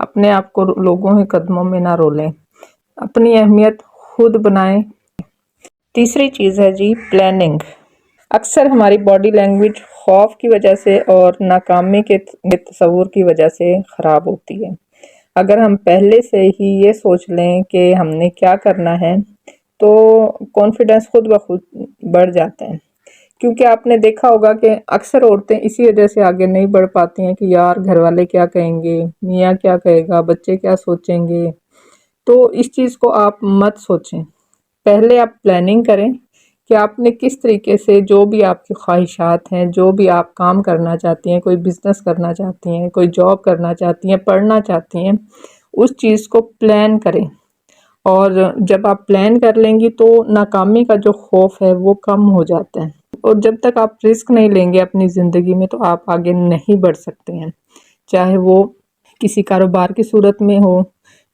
اپنے آپ کو لوگوں کے قدموں میں نہ رولیں، اپنی اہمیت خود بنائیں۔ تیسری چیز ہے جی پلاننگ۔ اکثر ہماری باڈی لینگویج خوف کی وجہ سے اور ناکامی کے تصور کی وجہ سے خراب ہوتی ہے۔ اگر ہم پہلے سے ہی یہ سوچ لیں کہ ہم نے کیا کرنا ہے تو کانفیڈنس خود بخود بڑھ جاتا ہے، کیونکہ آپ نے دیکھا ہوگا کہ اکثر عورتیں اسی وجہ سے آگے نہیں بڑھ پاتی ہیں کہ یار گھر والے کیا کہیں گے، میاں کیا کہے گا، بچے کیا سوچیں گے۔ تو اس چیز کو آپ مت سوچیں، پہلے آپ پلاننگ کریں کہ آپ نے کس طریقے سے جو بھی آپ کی خواہشات ہیں، جو بھی آپ کام کرنا چاہتی ہیں، کوئی بزنس کرنا چاہتی ہیں، کوئی جاب کرنا چاہتی ہیں، پڑھنا چاہتی ہیں، اس چیز کو پلان کریں۔ اور جب آپ پلان کر لیں گی تو ناکامی کا جو خوف ہے وہ کم ہو جاتا ہے، اور جب تک آپ رسک نہیں لیں گے اپنی زندگی میں تو آپ آگے نہیں بڑھ سکتے ہیں، چاہے وہ کسی کاروبار کی صورت میں ہو،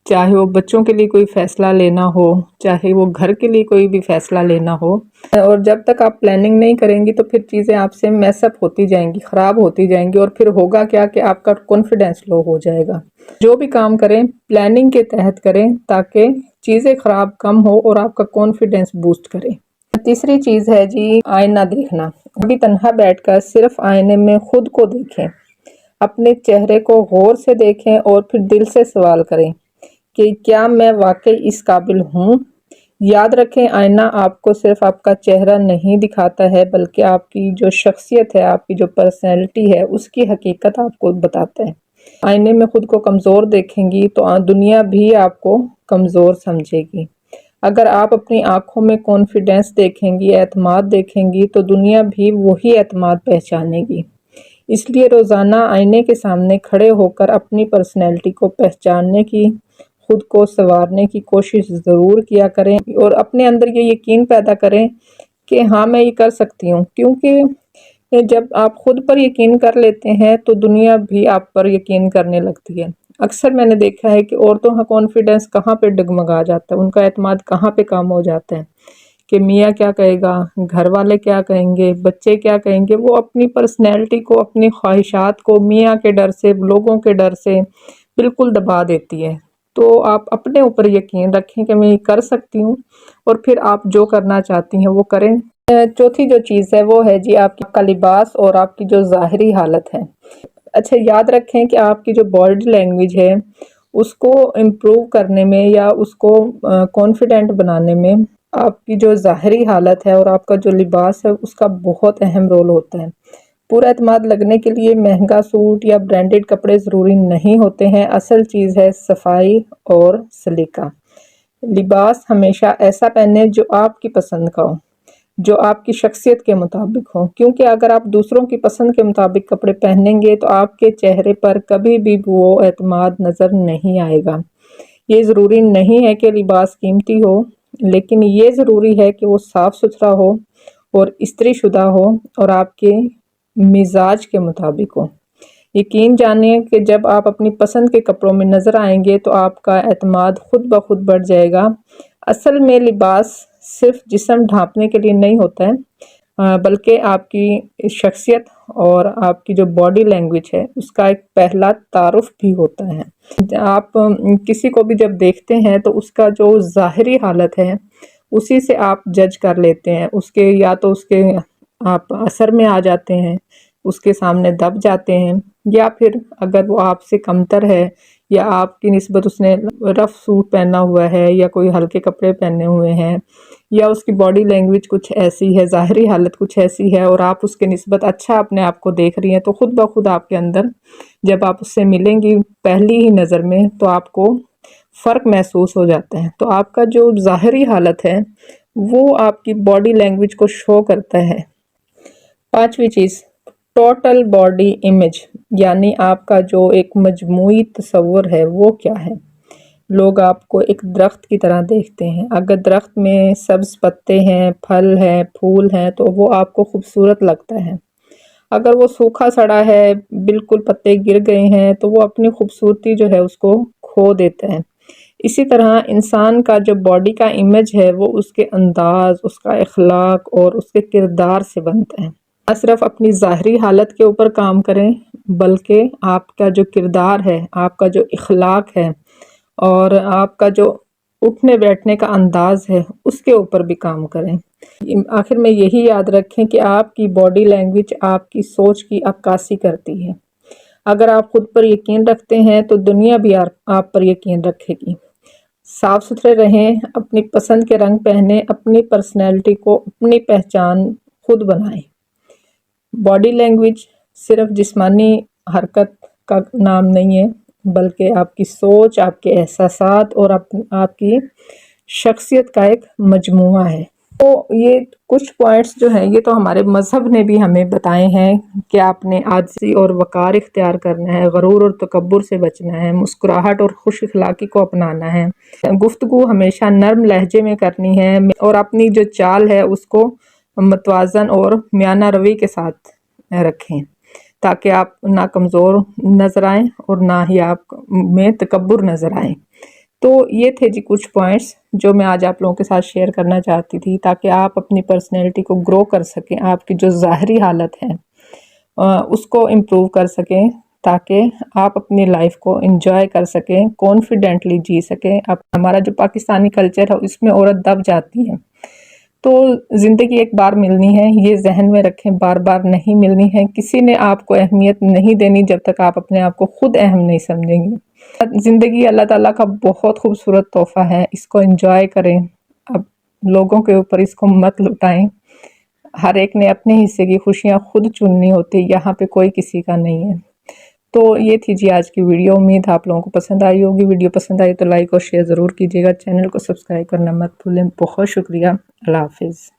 چاہے وہ بچوں کے لیے کوئی فیصلہ لینا ہو، چاہے وہ گھر کے لیے کوئی بھی فیصلہ لینا ہو۔ اور جب تک آپ پلاننگ نہیں کریں گی تو پھر چیزیں آپ سے میس اپ ہوتی جائیں گی، خراب ہوتی جائیں گی، اور پھر ہوگا کیا کہ آپ کا کانفیڈنس لو ہو جائے گا۔ جو بھی کام کریں پلاننگ کے تحت کریں تاکہ چیزیں خراب کم ہو اور آپ کا کانفیڈنس بوسٹ کریں۔ تیسری چیز ہے جی آئینہ دیکھنا۔ کبھی تنہا بیٹھ کر صرف آئینے میں خود کو دیکھیں، اپنے چہرے کو غور سے دیکھیں اور پھر دل سے سوال کریں کہ کیا میں واقعی اس قابل ہوں؟ یاد رکھیں آئینہ آپ کو صرف آپ کا چہرہ نہیں دکھاتا ہے بلکہ آپ کی جو شخصیت ہے، آپ کی جو پرسنالٹی ہے، اس کی حقیقت آپ کو بتاتا ہے۔ آئینے میں خود کو کمزور دیکھیں گی تو دنیا بھی آپ کو کمزور سمجھے گی۔ اگر آپ اپنی آنکھوں میں کانفیڈنس دیکھیں گی، اعتماد دیکھیں گی تو دنیا بھی وہی اعتماد پہچانے گی۔ اس لیے روزانہ آئینے کے سامنے کھڑے ہو کر اپنی پرسنالٹی کو پہچاننے کی، خود کو سنوارنے کی کوشش ضرور کیا کریں، اور اپنے اندر یہ یقین پیدا کریں کہ ہاں میں یہ کر سکتی ہوں، کیونکہ جب آپ خود پر یقین کر لیتے ہیں تو دنیا بھی آپ پر یقین کرنے لگتی ہے۔ اکثر میں نے دیکھا ہے کہ عورتوں کا کانفیڈنس کہاں پہ ڈگمگا جاتا ہے، ان کا اعتماد کہاں پہ کم ہو جاتا ہے کہ میاں کیا کہے گا، گھر والے کیا کہیں گے، بچے کیا کہیں گے۔ وہ اپنی پرسنالٹی کو، اپنی خواہشات کو میاں کے ڈر سے، لوگوں کے ڈر سے بالکل دبا دیتی ہے۔ تو آپ اپنے اوپر یقین رکھیں کہ میں یہ کر سکتی ہوں، اور پھر آپ جو کرنا چاہتی ہیں وہ کریں۔ چوتھی جو چیز ہے وہ ہے جی آپ کا لباس اور آپ کی جو ظاہری حالت ہے۔ اچھا یاد رکھیں کہ آپ کی جو باڈی لینگویج ہے اس کو امپروو کرنے میں یا اس کو کانفیڈنٹ بنانے میں آپ کی جو ظاہری حالت ہے اور آپ کا جو لباس ہے اس کا بہت اہم رول ہوتا ہے۔ پورا اعتماد لگنے کے لیے مہنگا سوٹ یا برانڈڈ کپڑے ضروری نہیں ہوتے ہیں، اصل چیز ہے صفائی اور سلیقہ۔ لباس ہمیشہ ایسا پہنے جو آپ کی پسند کا ہو، جو آپ کی شخصیت کے مطابق ہو، کیونکہ اگر آپ دوسروں کی پسند کے مطابق کپڑے پہنیں گے تو آپ کے چہرے پر کبھی بھی وہ اعتماد نظر نہیں آئے گا۔ یہ ضروری نہیں ہے کہ لباس قیمتی ہو، لیکن یہ ضروری ہے کہ وہ صاف ستھرا ہو اور استری شدہ ہو اور آپ کے مزاج کے مطابق ہو۔ یقین جانیں کہ جب آپ اپنی پسند کے کپڑوں میں نظر آئیں گے تو آپ کا اعتماد خود بخود بڑھ جائے گا۔ اصل میں لباس صرف جسم ڈھانپنے کے لیے نہیں ہوتا ہے، بلکہ آپ کی شخصیت اور آپ کی جو باڈی لینگویج ہے اس کا ایک پہلا تعارف بھی ہوتا ہے۔ آپ کسی کو بھی جب دیکھتے ہیں تو اس کا جو ظاہری حالت ہے اسی سے آپ جج کر لیتے ہیں، اس کے یا تو اس کے آپ اثر میں آ جاتے ہیں، اس کے سامنے دب جاتے ہیں، یا پھر اگر وہ آپ سے کمتر ہے یا آپ کی نسبت اس نے رف سوٹ پہنا ہوا ہے یا کوئی ہلکے کپڑے پہنے ہوئے ہیں، یا اس کی باڈی لینگویج کچھ ایسی ہے، ظاہری حالت کچھ ایسی ہے اور آپ اس کے نسبت اچھا اپنے آپ کو دیکھ رہی ہیں، تو خود بخود آپ کے اندر جب آپ اس سے ملیں گی پہلی ہی نظر میں تو آپ کو فرق محسوس ہو جاتا ہے۔ تو آپ کا جو ظاہری حالت ہے وہ آپ کی باڈی لینگویج کو شو کرتا ہے۔ پانچویں چیز ٹوٹل باڈی امیج، یعنی آپ کا جو ایک مجموعی تصور ہے وہ کیا ہے۔ لوگ آپ کو ایک درخت کی طرح دیکھتے ہیں، اگر درخت میں سبز پتے ہیں، پھل ہیں، پھول ہیں تو وہ آپ کو خوبصورت لگتا ہے۔ اگر وہ سوکھا سڑا ہے، بالکل پتے گر گئے ہیں تو وہ اپنی خوبصورتی جو ہے اس کو کھو دیتا ہے۔ اسی طرح انسان کا جو باڈی کا امیج ہے وہ اس کے انداز، اس کا اخلاق اور اس کے کردار سے بنتا ہے۔ نہ صرف اپنی ظاہری حالت کے اوپر کام کریں بلکہ آپ کا جو کردار ہے، آپ کا جو اخلاق ہے اور آپ کا جو اٹھنے بیٹھنے کا انداز ہے اس کے اوپر بھی کام کریں۔ آخر میں یہی یاد رکھیں کہ آپ کی باڈی لینگویج آپ کی سوچ کی عکاسی کرتی ہے۔ اگر آپ خود پر یقین رکھتے ہیں تو دنیا بھی آپ پر یقین رکھے گی۔ صاف ستھرے رہیں، اپنی پسند کے رنگ پہنیں، اپنی پرسنالٹی کو اپنی پہچان خود بنائیں۔ باڈی لینگویج صرف جسمانی حرکت کا نام نہیں ہے بلکہ آپ کی سوچ، آپ کے احساسات اور آپ کی شخصیت کا ایک مجموعہ ہے۔ تو یہ کچھ پوائنٹس جو ہیں یہ تو ہمارے مذہب نے بھی ہمیں بتائے ہیں کہ آپ نے عاجزی اور وقار اختیار کرنا ہے، غرور اور تکبر سے بچنا ہے، مسکراہٹ اور خوش اخلاقی کو اپنانا ہے، گفتگو ہمیشہ نرم لہجے میں کرنی ہے اور اپنی جو چال ہے اس کو متوازن اور میانہ روی کے ساتھ رکھیں تاکہ آپ نہ کمزور نظر آئیں اور نہ ہی آپ میں تکبر نظر آئیں۔ تو یہ تھے جی کچھ پوائنٹس جو میں آج آپ لوگوں کے ساتھ شیئر کرنا چاہتی تھی تاکہ آپ اپنی پرسنالٹی کو گرو کر سکیں، آپ کی جو ظاہری حالت ہے اس کو امپروو کر سکیں تاکہ آپ اپنی لائف کو انجوائے کر سکیں، کانفیڈنٹلی جی سکیں۔ اب ہمارا جو پاکستانی کلچر ہے اس میں عورت دب جاتی ہے، تو زندگی ایک بار ملنی ہے، یہ ذہن میں رکھیں، بار بار نہیں ملنی ہے۔ کسی نے آپ کو اہمیت نہیں دینی جب تک آپ اپنے آپ کو خود اہم نہیں سمجھیں گے۔ زندگی اللہ تعالیٰ کا بہت خوبصورت تحفہ ہے، اس کو انجوائے کریں، اب لوگوں کے اوپر اس کو مت لٹائیں۔ ہر ایک نے اپنے حصے کی خوشیاں خود چننی ہوتی، یہاں پہ کوئی کسی کا نہیں ہے۔ تو یہ تھی جی آج کی ویڈیو، امید آپ لوگوں کو پسند آئی ہوگی۔ ویڈیو پسند آئی تو لائک اور شیئر ضرور کیجیے گا، چینل کو سبسکرائب کرنا مت بھولیں۔ بہت شکریہ، اللہ حافظ۔